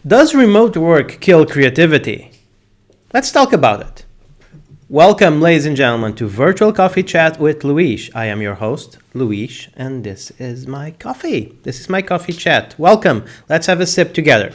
Does remote work kill creativity? Let's talk about it. Welcome, ladies and gentlemen, to Virtual Coffee Chat with Luis. I am your host, Luis, and this is my coffee. This is my coffee chat. Welcome. Let's have a sip together.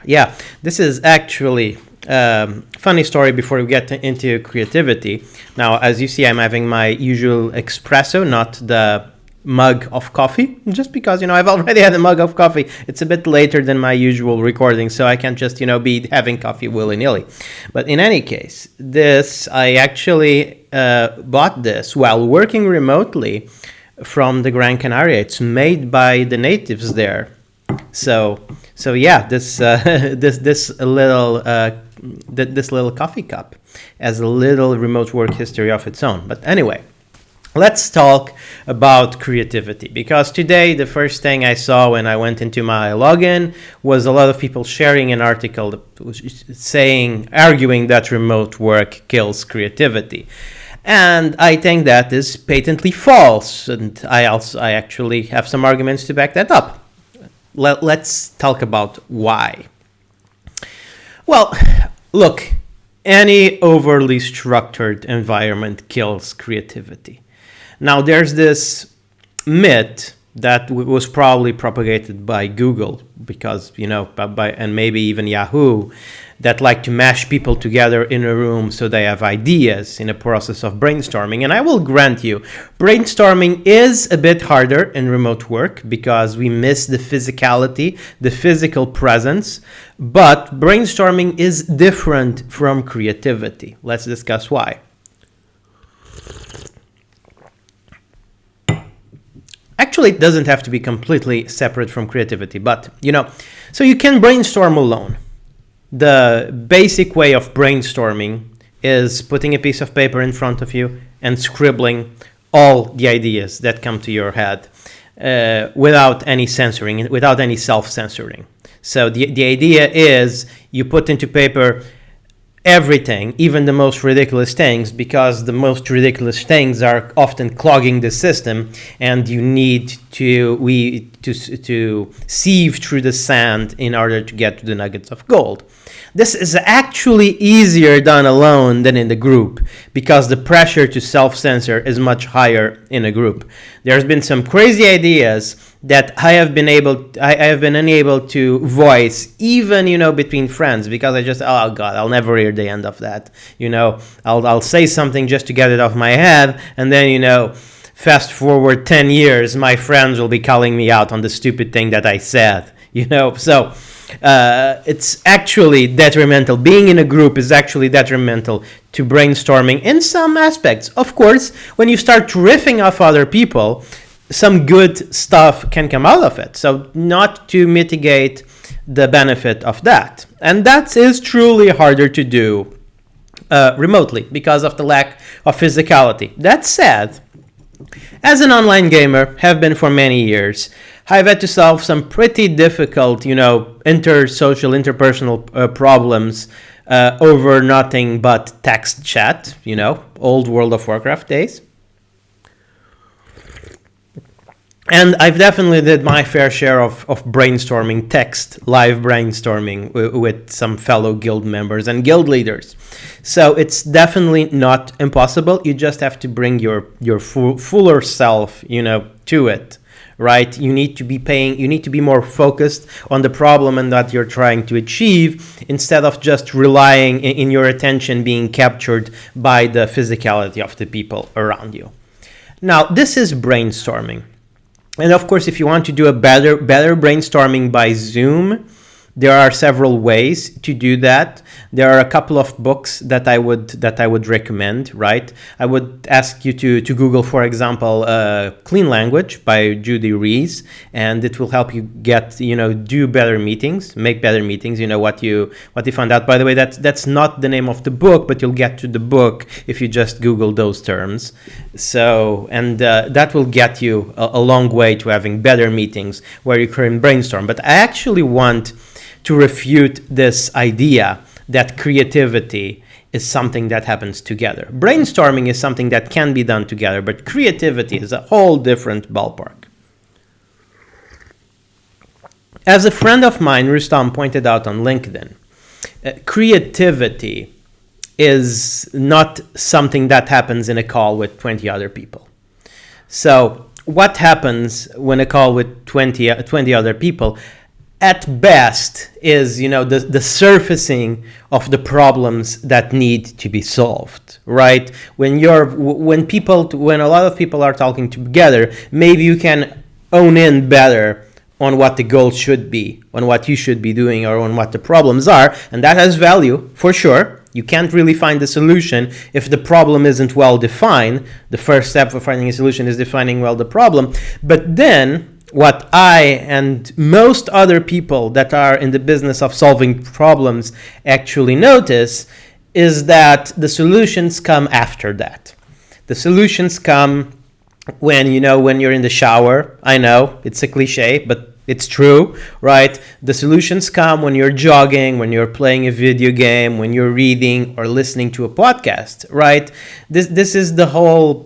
Yeah, this is actually a funny story before we get into creativity. Now, as you see, I'm having my usual espresso, not the mug of coffee, just because, I've already had a mug of coffee. It's a bit later than my usual recording, so I can't just, be having coffee willy-nilly. But in any case, I actually bought this while working remotely from the Gran Canaria. It's made by the natives there. So yeah, this little coffee cup has a little remote work history of its own. But anyway, let's talk about creativity, because today the first thing I saw when I went into my login was a lot of people sharing an article that was arguing that remote work kills creativity. And I think that is patently false, and I actually have some arguments to back that up. Let's talk about why. Well, look, any overly structured environment kills creativity. Now, there's this myth that was probably propagated by Google, because, and maybe even Yahoo, that like to mash people together in a room so they have ideas in a process of brainstorming. And I will grant you, brainstorming is a bit harder in remote work because we miss the physicality, the physical presence. But brainstorming is different from creativity. Let's discuss why. Actually, it doesn't have to be completely separate from creativity, but, so you can brainstorm alone. The basic way of brainstorming is putting a piece of paper in front of you and scribbling all the ideas that come to your head without any censoring, without any self-censoring. So the idea is you put into paper everything, even the most ridiculous things, because the most ridiculous things are often clogging the system, and you need to sieve through the sand in order to get to the nuggets of gold. This is actually easier done alone than in the group, because the pressure to self-censor is much higher in a group. There's been some crazy ideas that I have been unable to voice, even, between friends, because I just, oh God, I'll never hear the end of that. I'll say something just to get it off my head, and then, fast forward 10 years, my friends will be calling me out on the stupid thing that I said, so it's actually detrimental. Being in a group is actually detrimental to brainstorming in some aspects. Of course, when you start riffing off other people, some good stuff can come out of it. So not to mitigate the benefit of that. And that is truly harder to do remotely because of the lack of physicality. That said, as an online gamer, have been for many years, I've had to solve some pretty difficult, interpersonal problems over nothing but text chat, old World of Warcraft days. And I've definitely did my fair share of brainstorming, live brainstorming with some fellow guild members and guild leaders. So it's definitely not impossible. You just have to bring your fuller self, to it, right? You need to be more focused on the problem and that you're trying to achieve, instead of just relying in your attention being captured by the physicality of the people around you. Now, this is brainstorming. And of course, if you want to do a better brainstorming by Zoom, there are several ways to do that. There are a couple of books that I would recommend, right? I would ask you to Google, for example, Clean Language by Judy Rees, and it will help you do better meetings, make better meetings. What you found out. By the way, that's not the name of the book, but you'll get to the book if you just Google those terms. So, and that will get you a long way to having better meetings where you can brainstorm. But I actually want to refute this idea that creativity is something that happens together. Brainstorming is something that can be done together, but creativity is a whole different ballpark. As a friend of mine, Rustam, pointed out on LinkedIn, creativity is not something that happens in a call with 20 other people. So what happens when a call with 20 other people at best is, the surfacing of the problems that need to be solved, right? When a lot of people are talking together, maybe you can own in better on what the goal should be, on what you should be doing, or on what the problems are, and that has value for sure. You can't really find a solution if the problem isn't well defined. The first step for finding a solution is defining well the problem. But then what I and most other people that are in the business of solving problems actually notice is that the solutions come after that. The solutions come when you're in the shower. I know it's a cliche, but it's true, right? The solutions come when you're jogging, when you're playing a video game, when you're reading or listening to a podcast, right? This is the whole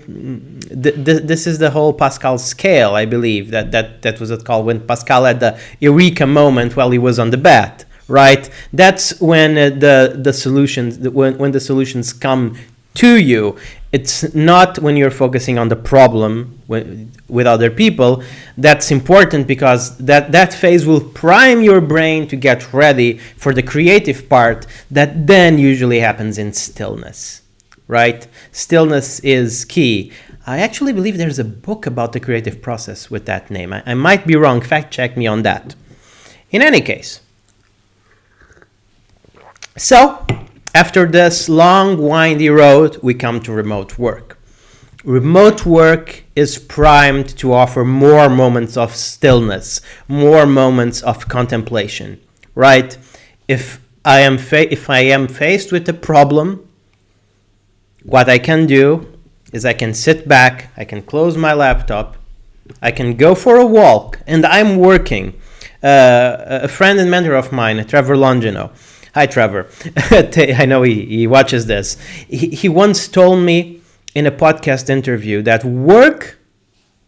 Pascal scale, I believe. That was it called, when Pascal had the eureka moment while he was on the bat, right? That's when the solutions come to you. It's not when you're focusing on the problem with other people. That's important because that phase will prime your brain to get ready for the creative part that then usually happens in stillness, right? Stillness is key. I actually believe there's a book about the creative process with that name. I might be wrong. Fact check me on that. In any case, so after this long, windy road, we come to remote work. Remote work is primed to offer more moments of stillness, more moments of contemplation, right? If I am faced with a problem, what I can do is I can sit back, I can close my laptop, I can go for a walk, and I'm working. A friend and mentor of mine, Trevor Longino. Hi, Trevor. I know he watches this. He once told me in a podcast interview that work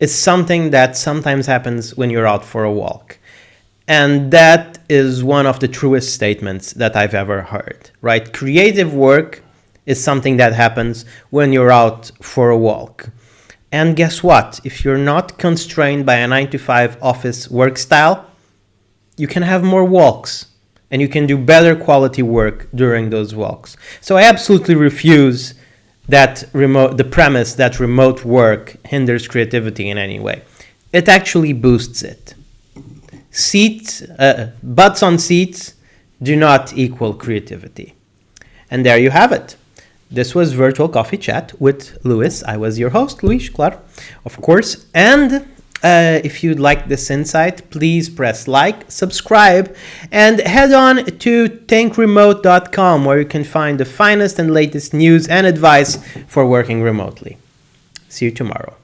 is something that sometimes happens when you're out for a walk. And that is one of the truest statements that I've ever heard, right? Creative work is something that happens when you're out for a walk. And guess what? If you're not constrained by a 9-to-5 office work style, you can have more walks. And you can do better quality work during those walks. So I absolutely refuse the premise that remote work hinders creativity in any way. It actually boosts it. Butts on seats do not equal creativity. And there you have it. This was Virtual Coffee Chat with Luis. I was your host, Luis, claro, of course. And if you'd like this insight, please press like, subscribe, and head on to thinkremote.com, where you can find the finest and latest news and advice for working remotely. See you tomorrow.